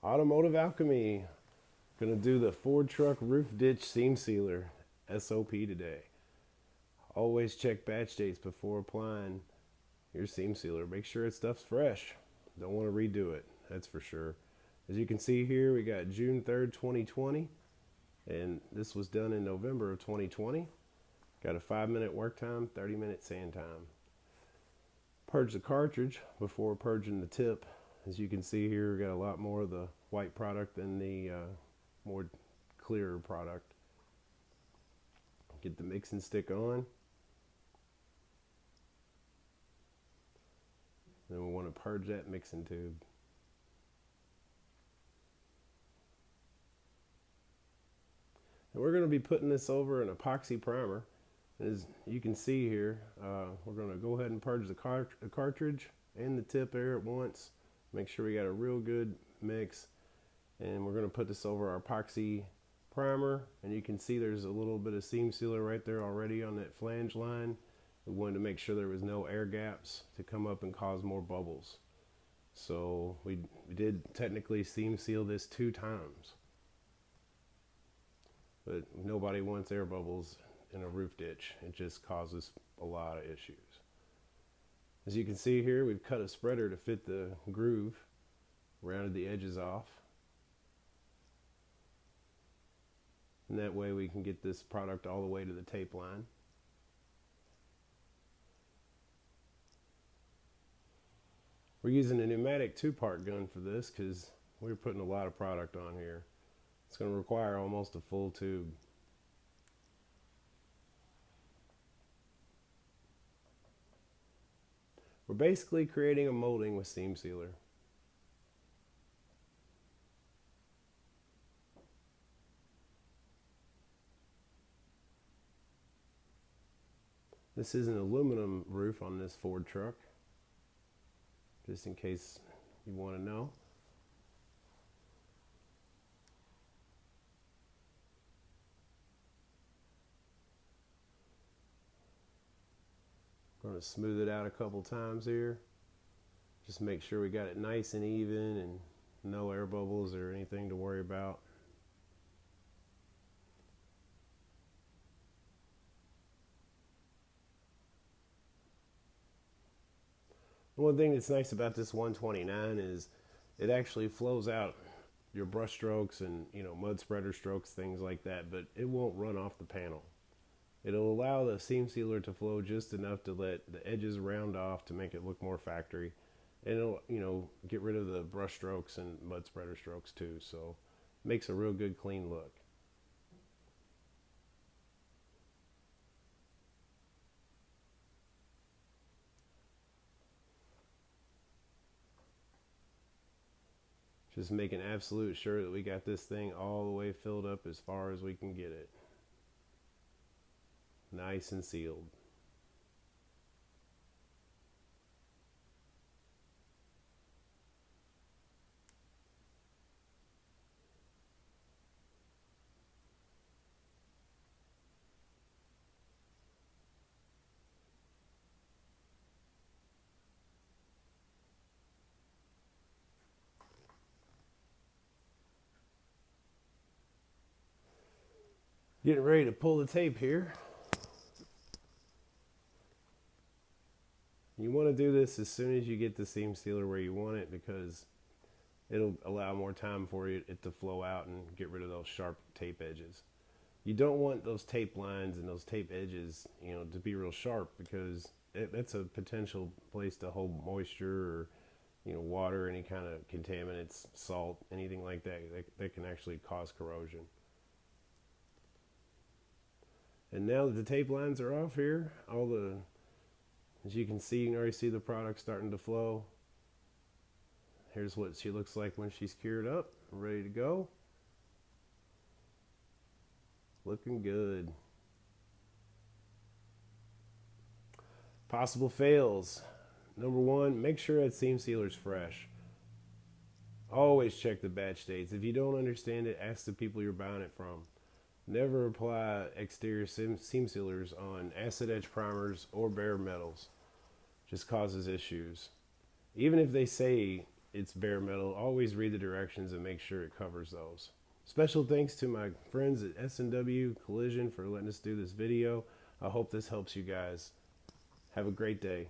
Automotive Alchemy. Gonna do the Ford truck roof ditch seam sealer SOP today. Always check batch dates before applying your seam sealer. Make sure it stuff's fresh. Don't want to redo it, that's for sure. As you can see here, we got June 3rd, 2020, and this was done in November of 2020. Got a 5-minute work time, 30-minute sand time. Purge the cartridge before purging the tip. As you can see here, we got a lot more of the white product than the more clearer product. Get the mixing stick on. Then we want to purge that mixing tube. And we're going to be putting this over an epoxy primer. As you can see here, we're going to go ahead and purge the cartridge and the tip air at once. Make sure we got a real good mix. And we're going to put this over our epoxy primer. And you can see there's a little bit of seam sealer right there already on that flange line. We wanted to make sure there was no air gaps to come up and cause more bubbles. So we did technically seam seal this 2 times. But nobody wants air bubbles in a roof ditch. It just causes a lot of issues. As you can see here, we've cut a spreader to fit the groove, rounded the edges off. And that way we can get this product all the way to the tape line. We're using a pneumatic 2-part gun for this because we're putting a lot of product on here. It's going to require almost a full tube. We're basically creating a molding with seam sealer. This is an aluminum roof on this Ford truck, just in case you want to know. Going to smooth it out a couple times here. Just make sure we got it nice and even and no air bubbles or anything to worry about. One thing that's nice about this 129 is it actually flows out your brush strokes and mud spreader strokes, things like that, but it won't run off the panel. It'll allow the seam sealer to flow just enough to let the edges round off to make it look more factory. And it'll, get rid of the brush strokes and mud spreader strokes too. So it makes a real good clean look. Just making absolute sure that we got this thing all the way filled up as far as we can get it. Nice and sealed. Getting ready to pull the tape here. You want to do this as soon as you get the seam sealer where you want it because it'll allow more time for it to flow out and get rid of those sharp tape edges. You don't want those tape lines and those tape edges, to be real sharp because that's a potential place to hold moisture or, water, any kind of contaminants, salt, anything like that can actually cause corrosion. And now that the tape lines are off here, as you can see, you can already see the product starting to flow. Here's what she looks like when she's cured up, ready to go. Looking good. Possible fails. Number 1, make sure that seam sealer's fresh. Always check the batch dates. If you don't understand it, ask the people you're buying it from. Never apply exterior seam sealers on acid etch primers or bare metals. Just causes issues. Even if they say it's bare metal. Always read the directions and make sure it covers those. Special thanks to my friends at S&W Collision for letting us do this video. I hope this helps you guys. Have a great day.